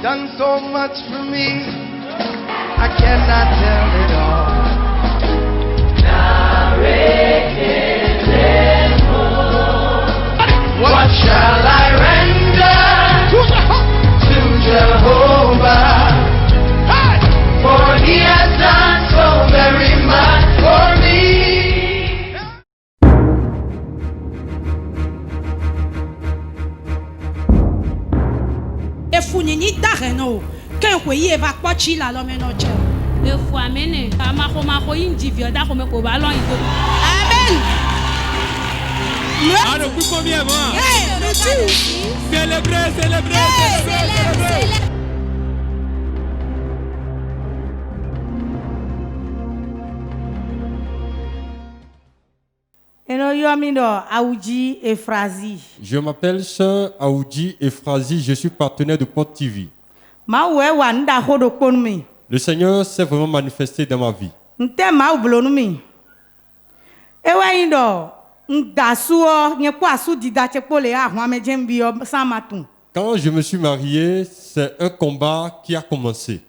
done so much for me, I cannot tell it all. What shall I render to Jehovah? For he has done so very much for me. Efunini dareno, ken kwe eva kwachi la lo menoche. Efu amene, ama ko indivio da ko me ko ba lo ito. Amen. Ah, le coup combien moi? Célébrez. Je m'appelle Sœur Aoudji Efrazi, je suis partenaire de Port TV. Le Seigneur s'est vraiment manifesté dans ma vie. Quand je me suis marié, c'est un combat qui a commencé.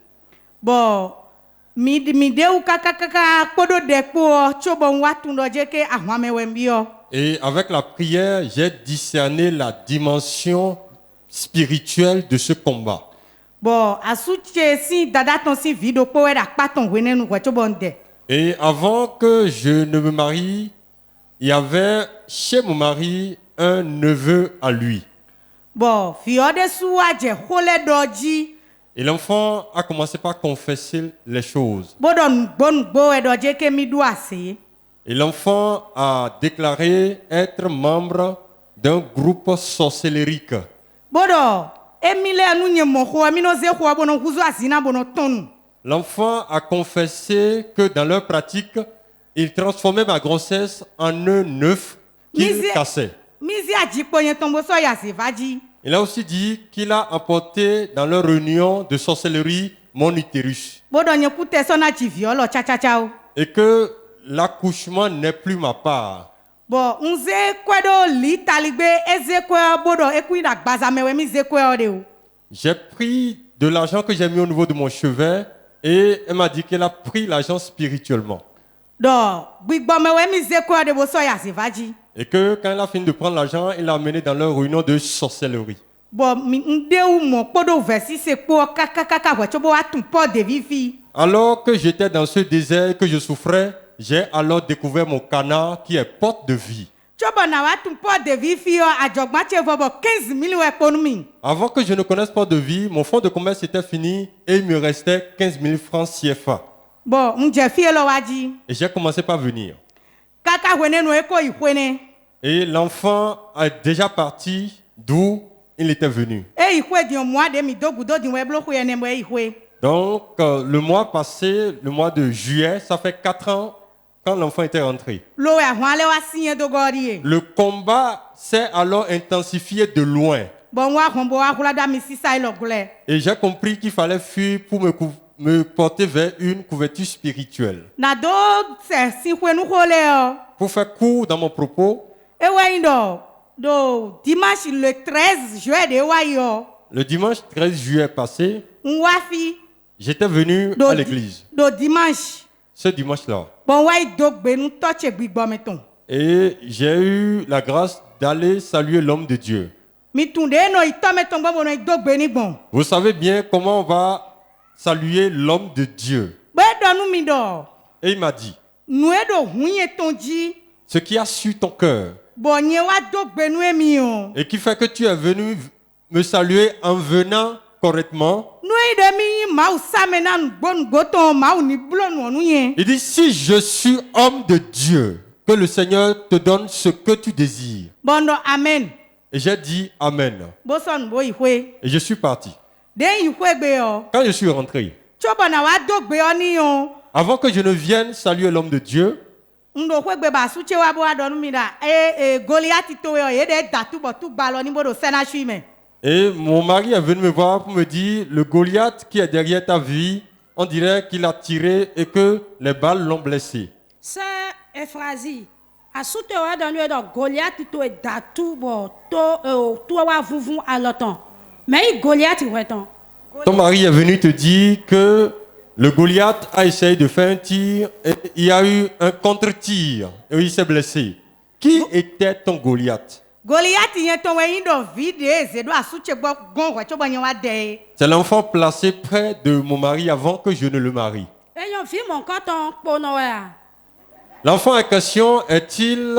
Et avec la prière, j'ai discerné la dimension spirituelle de ce combat. Et avant que je ne me marie, il y avait chez mon mari un neveu à lui. Et l'enfant a commencé par confesser les choses. Et l'enfant a déclaré être membre d'un groupe sorcellérique. L'enfant a confessé que dans leur pratique, il transformait ma grossesse en un œuf qu'il cassait. Il a aussi dit qu'il a apporté dans leur réunion de sorcellerie mon utérus. Et que l'accouchement n'est plus ma part. J'ai pris de l'argent que j'ai mis au niveau de mon chevet et elle m'a dit qu'elle a pris l'argent spirituellement. Et que quand elle a fini de prendre l'argent, elle l'a amené dans leur réunion de sorcellerie. Alors que j'étais dans ce désert et que je souffrais, j'ai alors découvert mon canard qui est porte de vie. Avant que je ne connaisse pas de vie, mon fonds de commerce était fini et il me restait 15 000 francs CFA. Et j'ai commencé par venir. Et l'enfant est déjà parti d'où il était venu. Donc, le mois passé, le mois de juillet, ça fait 4 ans quand l'enfant était rentré. Le combat s'est alors intensifié de loin. Et j'ai compris qu'il fallait fuir pour me porter vers une couverture spirituelle. Pour faire court dans mon propos, le dimanche 13 juillet passé, j'étais venu à l'église. Ce dimanche-là. Et j'ai eu la grâce d'aller saluer l'homme de Dieu. Vous savez bien comment on va saluer l'homme de Dieu. Et il m'a dit, ce qui a su ton cœur et qui fait que tu es venu me saluer en venant correctement. Il dit, si je suis homme de Dieu, que le Seigneur te donne ce que tu désires. Amen. Et j'ai dit Amen. Et je suis parti. Quand je suis rentré, avant que je ne vienne saluer l'homme de Dieu, et mon mari est venu me voir pour me dire, le Goliath qui est derrière ta vie, on dirait qu'il a tiré et que les balles l'ont blessé. Sœur Efrazi, asutewa dans le Goliath to e datu bo to wa vuvun aloton. Mais Goliath weton. Ton mari est venu te dire que le Goliath a essayé de faire un tir et il y a eu un contre-tir et il s'est blessé. Qui était ton Goliath? Goliath yẹn tó wẹ̀yìn dọ̀ fìdí ṣèdú àsúnṣe gbọ́ gán wẹ̀ tó bọ̀ yẹn wá dẹ̀. C'est l'enfant placé près de mon mari avant que je ne le marie. Eyín fi mọ̀ nǹkan tán pọnà ẹ̀ à. L'enfant en question est-il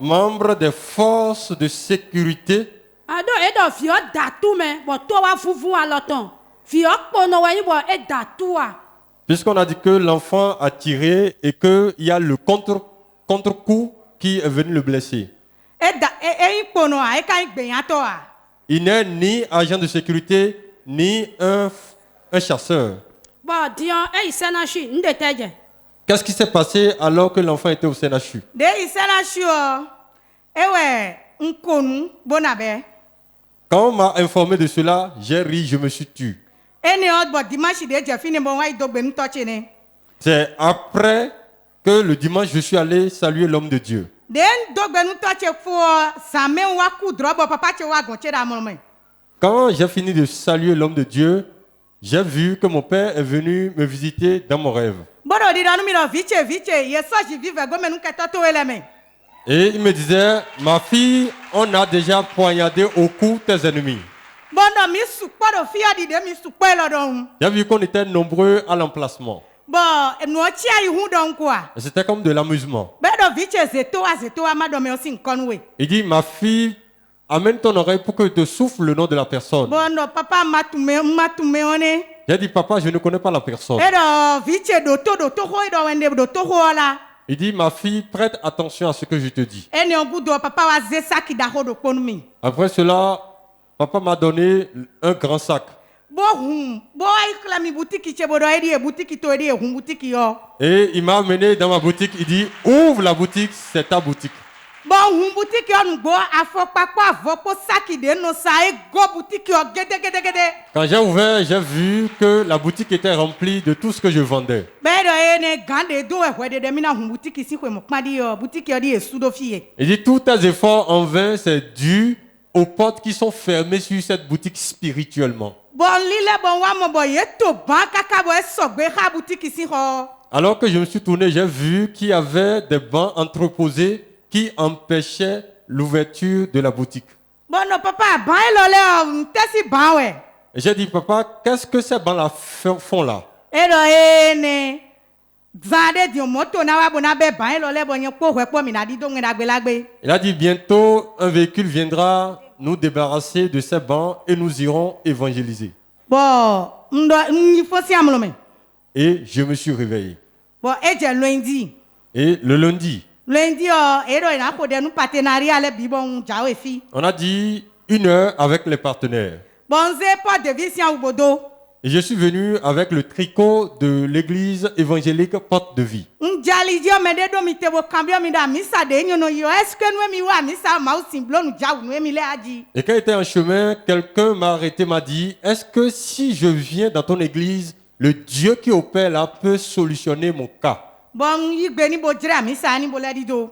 membre des forces de sécurité? Àdó ẹ̀dọ̀ fi ọ́ dàtú mẹ́ bọ̀ tó wá fúnfún wa lọ́tàn. Fi ọ́ pọnà wẹ̀yìn bọ̀ ẹ̀ dàtú wa. Puisqu'on a dit que l'enfant a tiré et qu'il y a le contre-coup qui est venu le blesser. Eyín pọnà à ẹ̀ka ìgbẹ̀yàtọ̀ à. Il n'est ni agent de sécurité, ni un chasseur. Bọ̀ diyan ẹ̀yìn sẹ́náṣì ń dè tẹ́jẹ̀. Qu'est-ce qui s'est passé alors que l'enfant était au CNHU? De ìsẹ́náṣì ọ̀ ẹ̀wẹ̀ ń konu bọ́nàbẹ́. Quand on m'a informé de cela, j'ai ri, je me suis tu. Ẹni ọ̀bọ̀ dimanche de jẹ̀ fi ni mo wá ìdógbè ń tọ́tì ni. C'est après que le dimanche, je suis allé saluer l'homme de Dieu. De ń dógbè ń tọ́tì fún ọ sàmẹ́ wa kú dọ́bọ̀ papa ti wá gùn tí ra mọ́ mẹ́. Quand j'ai fini de saluer l'homme de Dieu, j'ai vu que mon père est venu me visiter dans mon rêve. Bọ́dọ̀ di dánú mi lọ viche yẹ sọ́ọ̀sì vivẹ̀ gómìnà kẹtọ́ tó wẹlẹ̀ mẹ́. Et il me disait, ma fille, on a déjà poignardé au cou tes ennemis. Bọ́dọ̀ mi sùpọ̀ dọ̀ fíyà dìde mi sùpọ̀ lọ́dọ̀ ọ̀hún. J'ai vu qu'on était nombreux à l'emplacement. Bọ̀ ẹnu ọtí àyíhún dọ̀ ń kó a. Et c'était comme de l'amusement. Bẹ́ẹ̀dọ̀ viche zètò wa má dọ̀ mi ọsìn nǹkan wẹ̀. Il dit, ma fille, amène ton oreille pour que je te souffle le nom de la personne. Bọ́dọ̀ papa matume wọn ni. J'ai dit, papa, je ne connais pas la personne. Bẹ́ẹ̀dọ̀ viche dòtó hó ìdọ̀ wẹ̀ndẹ̀ dòtó hó ọ̀la. Il dit, ma fille, prête attention à ce que je te dis. Ẹni ọ̀gùdọ̀ papa wa zé sákì dàhó dò pọ́nú mi. Après cela, papa m'a donné un grand sac. Bọ́ ayíkúlá mi bùtíkì ṣe bọ́dọ̀ ẹ̀rí ẹ̀ bùtíkì tó ẹ̀rí ẹ̀hún bùtíkì yọ. Et il m'a amené dans ma boutique. Il dit, ouvre la boutique, c'est ta boutique. Bọ́ hun bùtíkì ọ̀nù gbọ́ afọ́pápọ̀ àfọ́pọ̀ sákìdé nù sa é gọ́ bùtíkì ọ̀ gẹ́dẹ́gẹ́dẹ́gẹ́dẹ́. Quand j'ai ouvert, j'ai vu que la boutique était remplie de tout ce que je vendais. Bẹ́ẹ̀dọ̀ ẹ̀ ní gàndé dó ẹ̀họ́ ẹ̀dẹ̀dẹ̀ mi náà hun bùtíkì sí pé mo pọ́n di ọ bùtíkì ọ̀ di èsú dó fi yẹ. Il dit, tous tes efforts en vain, c'est dû aux portes qui sont fermées sur cette boutique spirituellement. Bọ́ lílẹ̀ bọ̀ wá mọ̀ bọ̀ yé tó bán káká bọ̀ ẹ̀ sọ̀gbẹ́ ká bùtíkì sí họ. Alors que je me suis tourné, j'ai vu qu'il y avait des bancs entreposés qui empêchaient l'ouverture de la boutique. Bọ́nà papa ban ẹ̀ lọ́lẹ́ ọ̀ tẹ́sí ban wẹ̀. Et j'ai dit, papa, qu'est-ce que ces bancs-là font là? Ẹ̀rọ ẹ̀ ní zàdé di mọ́tò náà wà bọ̀ náà bẹ́ẹ̀ ban ẹ̀ lọ́lẹ́ bọ̀ yẹn kó wẹ̀ pọ̀ mí nàdí tó ń gbẹ́lágbé. Il a dit, bientôt, un véhicule viendra nous débarrasser de ces bancs et nous irons évangéliser. Bọ́ ń fọ́ sí àmúlòmẹ́. Et je me suis réveillé. Bọ́ ẹ jẹ́ lundi. Et le lundi, Lundi ẹ̀rọ ìnákòdé nu partenariat lẹ́ bíbọ̀ ń jáwé fi. on a dit 1 heure avec les partenaires. Bọ́ ń zé pọ̀ dèbí sí àwọn òbòdó. Et je suis venu avec le tricot de l'église évangélique Porte de Vie. Ń jalidi ọmọdé domi tebo kambio mi da misa de nyono yo. Est-ce que nous mi wa misa ma aussi blo nu jawu nu mi le aji. Et quand j'étais en chemin, quelqu'un m'a arrêté, m'a dit, est-ce que si je viens dans ton église, le Dieu qui opère là peut solutionner mon cas? Bon yigbe ni bo jira misa ni bo le dido.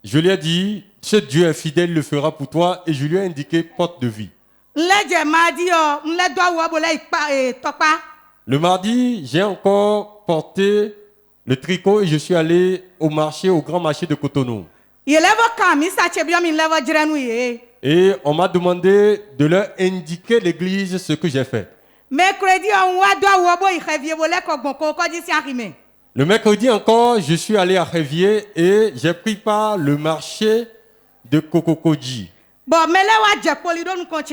Je lui ai dit, ce Dieu est fidèle, il le fera pour toi. Et je lui ai indiqué Porte de Vie. Nle ma di nle do wo bo le ipa topa. Le mardi, j'ai encore porté le tricot et je suis allé au marché, au grand marché de Cotonou. Ye levo kan misa chebio mi levo jira nu ye. Et on m'a demandé de leur indiquer l'église ce que j'ai fait. Mercredi on wa do wo bo ihevie bo le ko gbon ko di si arime. Le mercredi encore, je suis allé à Révier et j'ai pris part le marché de Kokokodji. Bon, mais là, on a polido nous conche.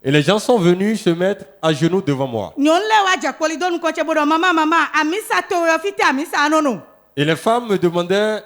Et les gens sont venus se mettre à genoux devant moi. Nyon le wa polido nous conche bodo maman amisa to yofite amisa anono. Et les femmes me demandaient,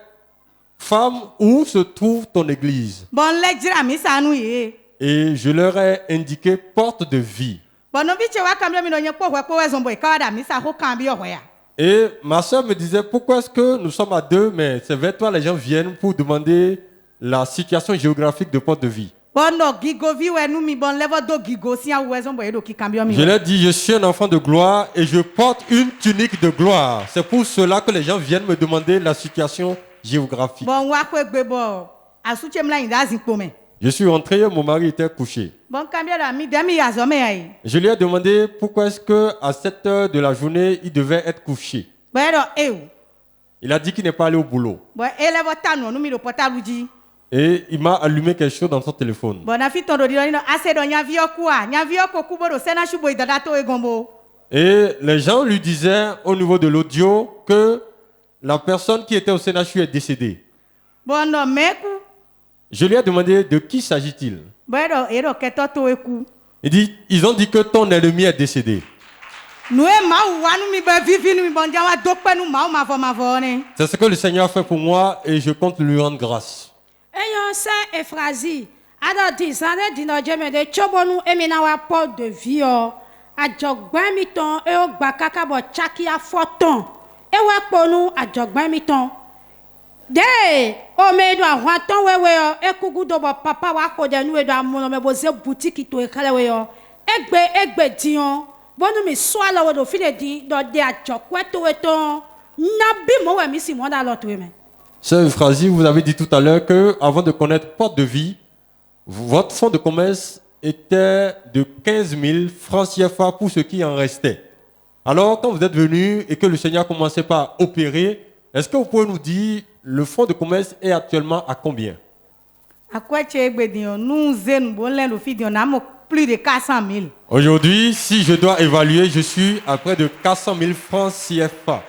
femme, où se trouve ton église? Bon, le jira amisa anu ye. Et je leur ai indiqué Porte de Vie. Bon, no biche wa kambio mi no nye po wezombo ikawada amisa ho kambio hoya. Et ma soeur me disait, pourquoi est-ce que nous sommes à deux, mais c'est vers toi les gens viennent pour demander la situation géographique de Porte de Vie. Bon, no, gigo vi we nou mi bon levo do gigo si an wezombo edo ki kambio mi. Je leur ai dit, je suis un enfant de gloire et je porte une tunique de gloire. C'est pour cela que les gens viennent me demander la situation géographique. Bon, wa kwe gbe bo. Asuche mla inda zinpo me. Je suis rentré, mon mari était couché. Bon, combien d'amis, demi à zomé. Je lui ai demandé pourquoi est-ce qu'à cette heure de la journée, il devait être couché. Bon, alors, Il a dit qu'il n'est pas allé au boulot. bon, élève ta non, nous mi le portable dit. Et il m'a allumé quelque chose dans son téléphone. Bon, na fi ton do dino assez do nya vieux quoi, nya vieux ko kubo do sena shubo idada to egombo. Et les gens lui disaient au niveau de l'audio que la personne qui était au CNHU est décédée. Bon, non, meku. Je lui ai demandé de qui s'agit-il. Bon, ero keto to eku. Il dit, ils ont dit que ton ennemi est décédé. Nous e ma wa nous mi be vivi nous mi bon dia wa dokpe nous ma ma ne. C'est ce que le Seigneur a fait pour moi et je compte lui rendre grâce. Eyon se Efrazi. Ado di zane di no jeme de chobonu emina wa porte de vie o. Ajogban mi ton e o gba kaka bo chaki a foton. E wa ponu ajogban mi ton. De o me do ahwan ton wewe o e kugu do bo papa wa ko de nu e do amono me bo ze boutique to e kale we o. Egbe dion. Bonu mi swala we do file di do de ajokwe to we ton. Nabi mo we mi si mo da lot we men. Sœur Euphrasie, vous avez dit tout à l'heure que avant de connaître Porte de Vie, votre fonds de commerce était de 15 000 francs CFA pour ce qui en restait. Alors, quand vous êtes venu et que le Seigneur a commencé par opérer, est-ce que vous pouvez nous dire le fonds de commerce est actuellement à combien? À quoi tu es bédion? Nous zen bon l'un fi dion amo plus de 400 000. Aujourd'hui, si je dois évaluer, je suis à près de 400 000 francs CFA.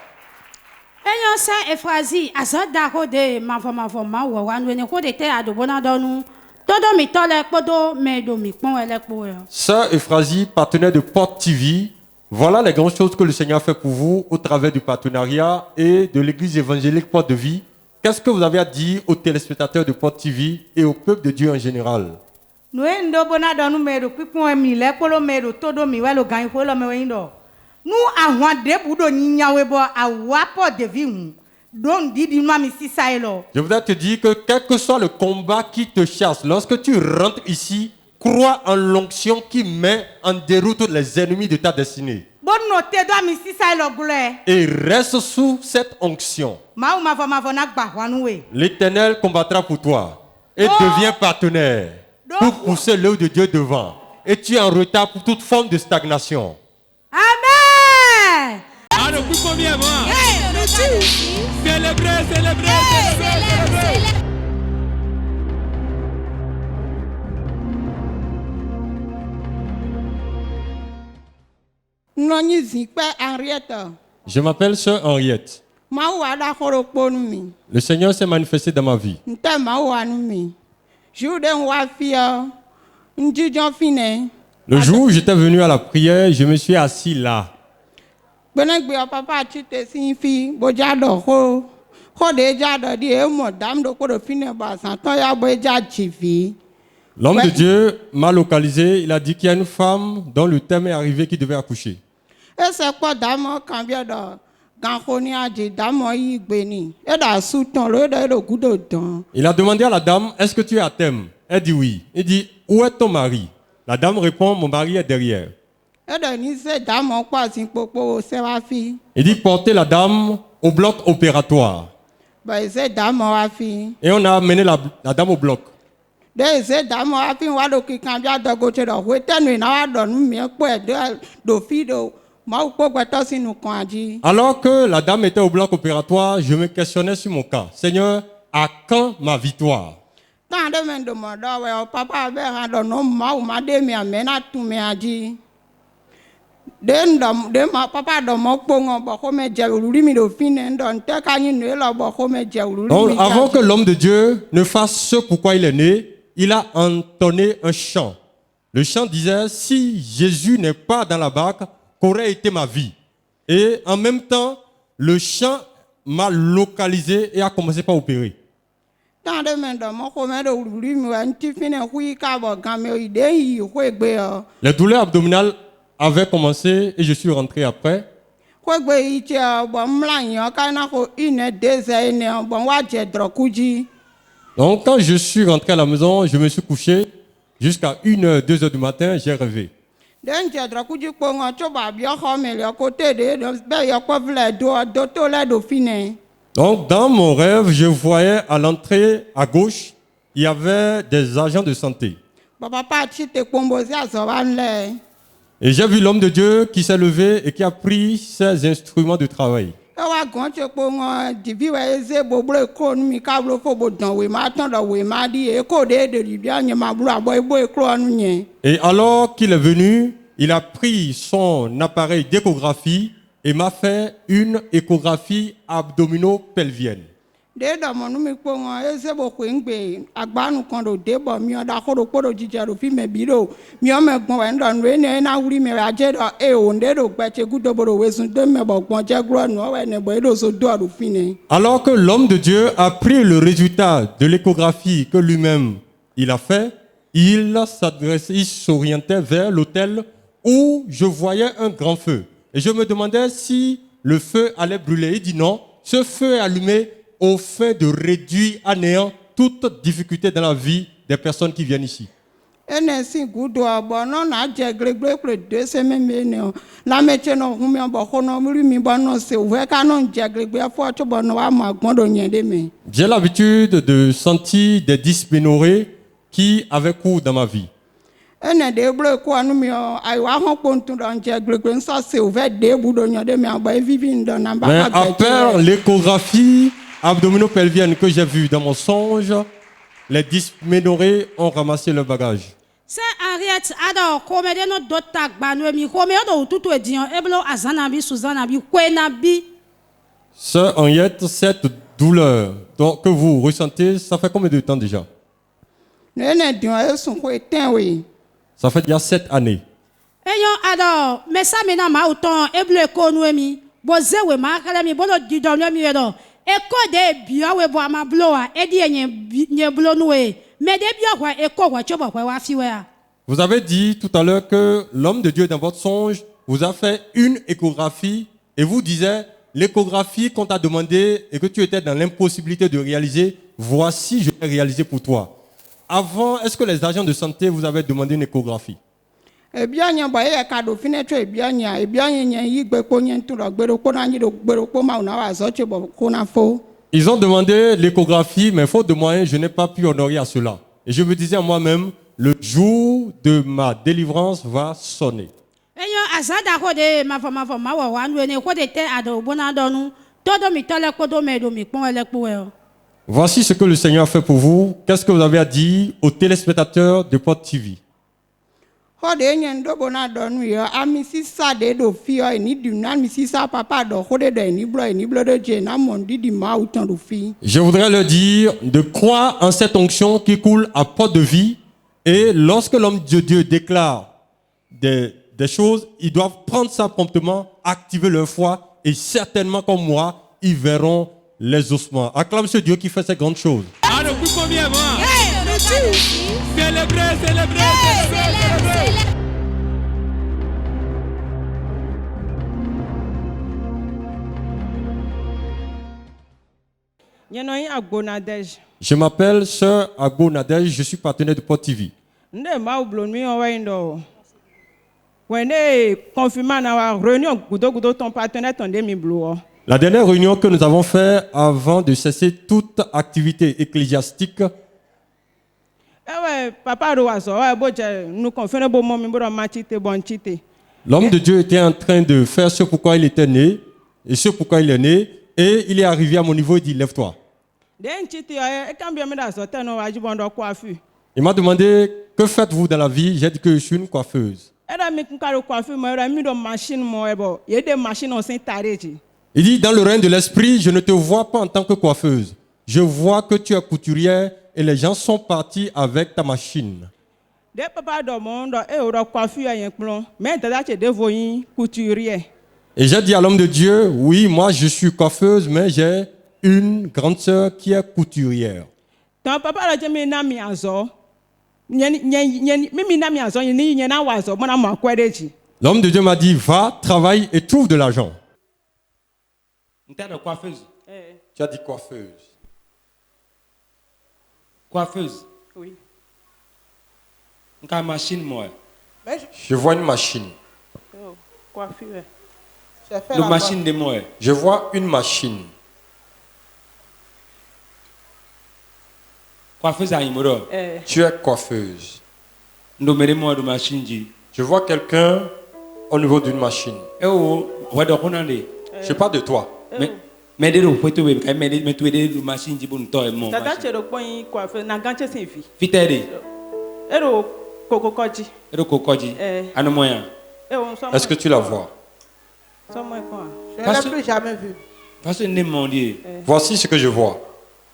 Eyon se Efrazi azoda ko de mavo ma wo wa nu ne ko de te ado bona donu todo mi tole podo me do mi pon ele po yo. Sœur Euphrasie, partenaire de Porte TV, voilà les grandes choses que le Seigneur fait pour vous au travers du partenariat et de l'église évangélique Porte de Vie. Qu'est-ce que vous avez à dire aux téléspectateurs de Porte TV et au peuple de Dieu en général? Nous ndo bona donu me do pipon mi le polo me do todo mi wa lo gan ko lo me we ndo. Nous avons des bouts de à Wapo de vie. Donc, dis-moi, si ça est là. Je voudrais te dire que quel que soit le combat qui te chasse, lorsque tu rentres ici, crois en l'onction qui met en déroute les ennemis de ta destinée. Bon, noté, dois, si ça est là, et reste sous cette onction. L'Éternel combattra pour toi et devient partenaire pour pousser l'œuvre de Dieu devant. Et tu es en retard pour toute forme de stagnation. Amen. Alors, vous combien moi? Célébrez. Je m'appelle Sœur Henriette. Le Seigneur s'est manifesté dans ma vie. Le jour où j'étais venu à la prière, je me suis assis là. L'homme de Dieu m'a localisé. Il a dit qu'il y a une femme dont le terme est arrivé qui devait accoucher. Il a demandé à la dame, est-ce que tu es à terme? Elle dit oui. Il dit, où est ton mari? La dame répond, mon mari est derrière. Il dit, portez la dame au bloc opératoire. Et on a amené la dame au bloc. Alors que la dame était au bloc opératoire, je me questionnais sur mon cas. Seigneur, à quand ma victoire? Donc, avant que l'homme de Dieu ne fasse ce pourquoi il est né, il a entonné un chant. Le chant disait, si Jésus n'est pas dans la barque, qu'aurait été ma vie? Et en même temps, le chant m'a localisé et a commencé par opérer. Les douleurs abdominales avaient commencé et je suis rentré après. Donc quand je suis rentré à la maison, je me suis couché jusqu'à 1h, 2h du matin, j'ai rêvé. Donc dans mon rêve, je voyais à l'entrée à gauche, il y avait des agents de santé. Papa chite pombosi azobanle. Et j'ai vu l'homme de Dieu qui s'est levé et qui a pris ses instruments de travail. Ewa gonche pongo divi wa eze boble ko mi kablo fo bodon we ma ton do we ma di e ko de libia nye ma blu abo ebo e kro anu nye. Et alors qu'il est venu, il a pris son appareil d'échographie et m'a fait une échographie abdominopelvienne. De do mo nu mi pongo eze bo ko ngbe agbanu kan do de bo mi oda ko do podo jije do fi me biro mi o me gbon we ndo nu ene na wuri me aje do e o nde do gbeche gudo bodo we sun de me bo gbon je gro nu o we ne bo e do so do do fi ne. Alors que l'homme de Dieu a pris le résultat de l'échographie que lui-même il a fait, il s'orientait vers l'autel où je voyais un grand feu. Et je me demandais si le feu allait brûler. Il dit non, ce feu est allumé au fin de réduire à néant toute difficulté dans la vie des personnes qui viennent ici. Ene si gudo bo no na je gregre pre de se me ne la meche no humi bo ko no muri mi bo no se we ka no je gregre fo cho bo no wa ma gbon do yen de me. J'ai l'habitude de sentir des dysménorrhées qui avaient cours dans ma vie. Ene de ble ko anu mi o ai wa hon pontu do je gregre nsa se we de bu do yen de me abo vivi ndo na ba Mais ka après l'échographie abdominopelvienne que j'ai vue dans mon songe, les dysménorrhées ont ramassé leur bagage. Se Henriette ado komede no dota gbanu mi komede do tutu edian eblo azana bi Suzana bi kwena bi. Sœur Henriette, cette douleur que vous ressentez, ça fait combien de temps déjà? Ene di o sun ko eten we. Ça fait déjà 7 années. Eyon ado me sa me na ma uton eblo ko nu mi boze we ma kala mi bono di do mi edo e ko de bia we bo ama bloa e di nye blo nu we me de bia kwa e ko kwa chobo kwa wa fi we a. Vous avez dit tout à l'heure que l'homme de Dieu dans votre songe vous a fait une échographie et vous disait l'échographie qu'on t'a demandé et que tu étais dans l'impossibilité de réaliser, voici je l'ai réalisé pour toi. Avant, est-ce que les agents de santé vous avaient demandé une échographie? E bia nya ba e ka do fine tro e bia nya yi gbe ko nya ntu do gbero ko na nyi do gbero ko ma na wa zo che bo ko na fo. Ils ont demandé l'échographie, mais faute de moyens, je n'ai pas pu honorer à cela. Et je me disais à moi-même, le jour de ma délivrance va sonner. Eyon azada ko de ma wa wa nu ne ko de te ado bona do nu todo mi tole ko do me do mi pon ele po e. Voici ce que le Seigneur a fait pour vous. Qu'est-ce que vous avez à dire aux téléspectateurs de Pod TV? Ho de nya ndo bona do nu yo ami sisa de do fi o ni du na mi sisa papa do ho de ni blo de je na mon di ma utan do fi. Je voudrais leur dire de croire en cette onction qui coule à Pod de vie. Et lorsque l'homme de Dieu déclare des choses, ils doivent prendre ça promptement, activer leur foi. Et certainement comme moi, ils verront les ossements. Acclame ce Dieu qui fait ces grandes choses. Alors, vous combien moi? Célébrez, célébrez, célébrez. Je m'appelle Sœur Agbo Nadège, je suis partenaire de Pod TV. La dernière réunion que nous avons faite avant de cesser toute activité ecclésiastique, l'homme de Dieu était en train de faire ce pourquoi il était né, et ce pourquoi il est né, et il est arrivé à mon niveau et dit, lève-toi. Il m'a demandé, que faites-vous dans la vie? J'ai dit que je suis une coiffeuse. Il dit, dans le règne de l'esprit, je ne te vois pas en tant que coiffeuse. Je vois que tu es couturière et les gens sont partis avec ta machine. Et j'ai dit à l'homme de Dieu, oui, moi je suis coiffeuse, mais j'ai une grande sœur qui est couturière. L'homme de Dieu m'a dit, va, travaille et trouve de l'argent. Coiffeuse. Tu as dit coiffeuse. Coiffeuse. Oui. Une machine, moi. Je vois une machine. Oh, coiffure. Une machine de moi. Je vois une machine. Coiffeuse à Imoro. Tu es coiffeuse. Ndomere mo do machine ji. Je vois quelqu'un au niveau d'une machine. Wa do konande. Je parle de toi. Mais de photo we kai mais tu de machine ji bon to e mo. Tata chero point kwa fe na ganche sin fi. Fitede. Ero kokokoji. Ero kokoji. Ano moya. Est-ce que tu la vois? Je ne l'ai plus jamais vu. Parce que ne mon Dieu. Voici ce que je vois.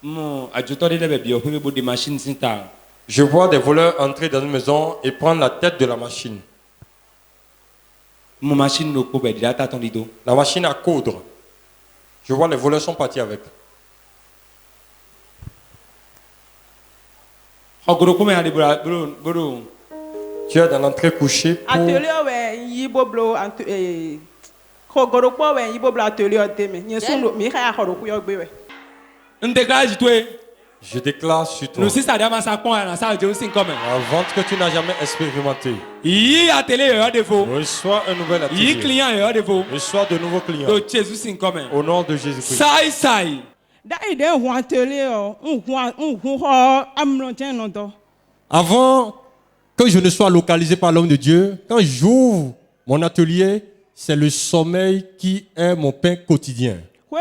Mon adjutant de la bio pe des machines sinta. Je vois des voleurs entrer dans une maison et prendre la tête de la machine. Mon machine no ko be data ton dido. La machine à coudre. Je vois les voleurs sont partis avec. Tu es dans l'entrée couchée pour... Atelier ouais yiboblo kogoropo ouais yiboblo atelier teme. Nyesundo mi kaya horoku yo gbe we. Ndégrage toi. Je déclare sur toi. Nous si ça dama ça point na ça Dieu sin comme. La vente que tu n'as jamais expérimenté. Yi atelier yo défaut. Reçois un nouvel atelier. Yi client yo défaut. Reçois de nouveaux clients. Do Jésus sin comme. Au nom de Jésus-Christ. Sai. Da ide hu atelier o hu ho amlonten no do. Avant que je ne sois localisé par l'homme de Dieu, quand j'ouvre mon atelier, c'est le sommeil qui est mon pain quotidien. Et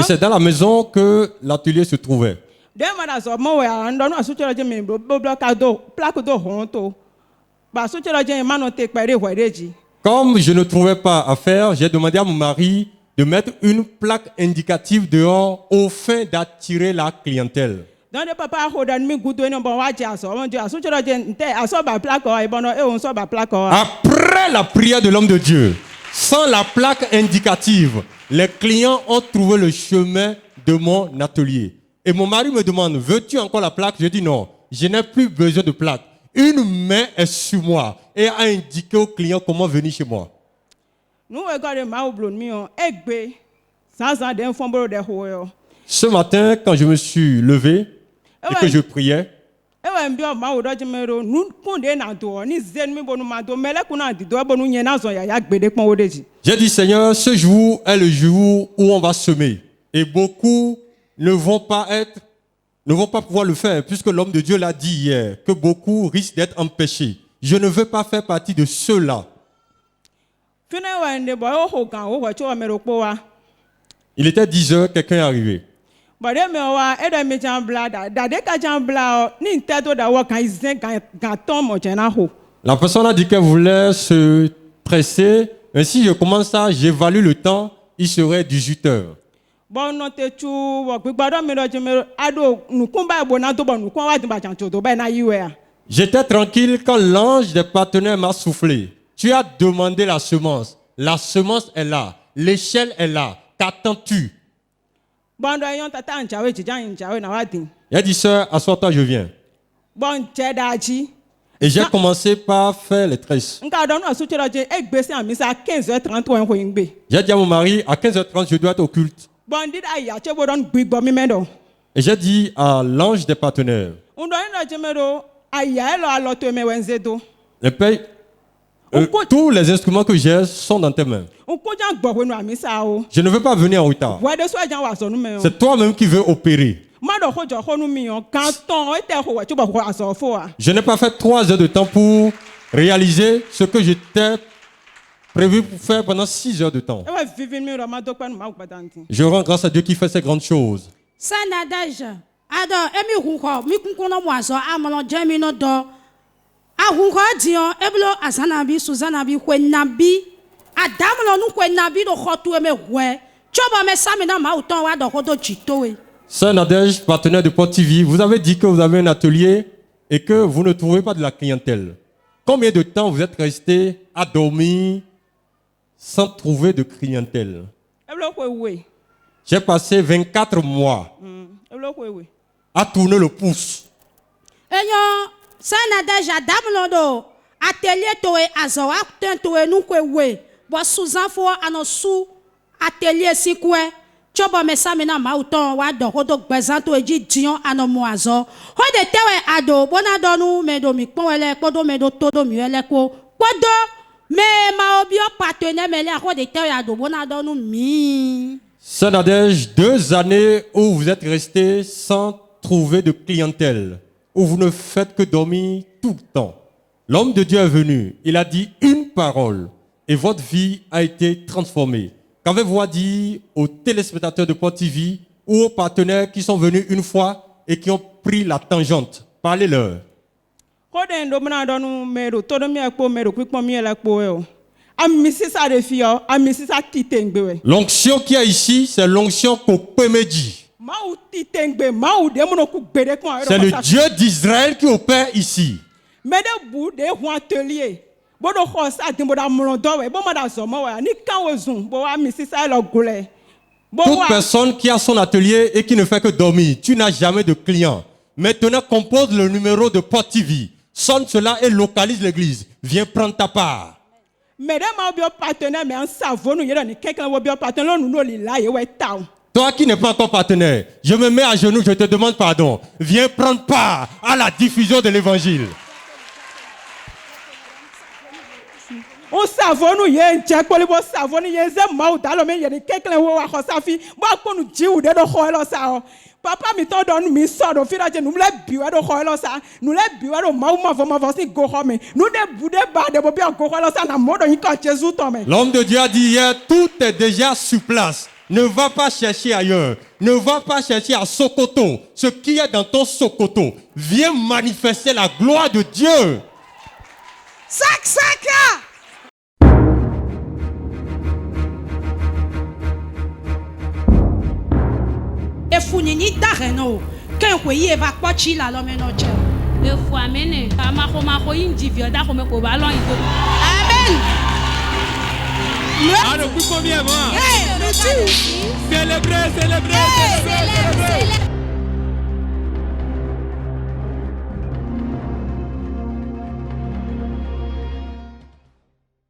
c'est dans la maison que l'atelier se trouvait. Comme je ne trouvais pas à faire, j'ai demandé à mon mari de mettre une plaque indicative dehors au fin d'attirer la clientèle. Après la prière de l'homme de Dieu, sans la plaque indicative, les clients ont trouvé le chemin de mon atelier. Et mon mari me demande, veux-tu encore la plaque? Je dis non, je n'ai plus besoin de plaque. Une main est sur moi et a indiqué aux clients comment venir chez moi. Ce matin, quand je me suis levé et que je priais, j'ai dit, Seigneur, ce jour est le jour où on va semer. Et beaucoup ne vont pas pouvoir le faire, puisque l'homme de Dieu l'a dit hier, que beaucoup risquent d'être empêchés. Je ne veux pas faire partie de ceux-là. Il était 10 heures, quelqu'un est arrivé. La personne a dit qu'elle voulait se presser. Mais si je commence ça, j'évalue le temps, il serait 18 heures. J'étais tranquille quand l'ange des partenaires m'a soufflé. Tu as demandé la semence. La semence est là. L'échelle est là. Qu'attends-tu? Il a dit, sœur, assois-toi, je viens. Et j'ai commencé par faire les tresses. J'ai dit à mon mari, à 15h30, je dois être au culte. Et j'ai dit à l'ange des partenaires, le Père, tous les instruments que j'ai sont dans tes mains. Je ne veux pas venir en retard. C'est toi-même qui veux opérer. Je n'ai pas fait 3 heures de temps pour réaliser ce que j'étais prévu pour faire pendant 6 heures de temps. Je rends grâce à Dieu qui fait ces grandes choses. Sœur Nadège, partenaire de Port TV, vous avez dit que vous avez un atelier et que vous ne trouvez pas de la clientèle. Combien de temps vous êtes resté à dormir sans trouver de clientèle? J'ai passé 24 mois à tourner le pouce. Sœur Nadège, 2 années où vous êtes resté sans trouvé de clientèle où vous ne faites que dormir tout le temps. L'homme de Dieu est venu, il a dit une parole et votre vie a été transformée. Qu'avez-vous à dire aux téléspectateurs de Port TV ou aux partenaires qui sont venus une fois et qui ont pris la tangente? Parlez-leur. Koden do mena do nu mero todo mi ekpo mero pipon mi elekpo e o. Amisi sa de fi o, amisi sa titengbe we. L'onction qui est ici, c'est l'onction Kokpemeji. Ma ou titengbe, ma ou de mono ku gbede kon a. C'est le Dieu d'Israël qui opère ici. Mais de bou de ho atelier. Bodo ho sa dimbo da mulon do we, bo ma da zomo we, ni kan wo zun, bo amisi sa lo gole. Toute personne qui a son atelier et qui ne fait que dormir, tu n'as jamais de client. Maintenant, compose le numéro de Port TV. Sonne cela et localise l'église. Viens prendre ta part. Toi qui n'es pas encore partenaire, je me mets à genoux, je te demande pardon. Viens prendre part à la diffusion de l'évangile. O savonu ye nje kpoli bo savonu ye ze ma o dalo me ye ni kekle wo wa khosafi bo akonu jiwu de do khoelo sa o papa mi to don mi so do fira je nu le biwa do khoelo sa nu le biwa do ma ma vo si go ho me nu de bude ba de bo bi go khoelo sa na modo yin ka Jésus to me. L'homme de Dieu a dit hier, tout est déjà sur place. Ne va pas chercher ailleurs. Ne va pas chercher à Sokoto. Ce qui est dans ton Sokoto, viens manifester la gloire de Dieu. Sac Efunini dareno ken kwe va kpochi la lo meno je. Efu amene amako yindi vioda ko me ko ba lon ibo. Amen. Alors, pour combien moi? Hey, célébrer.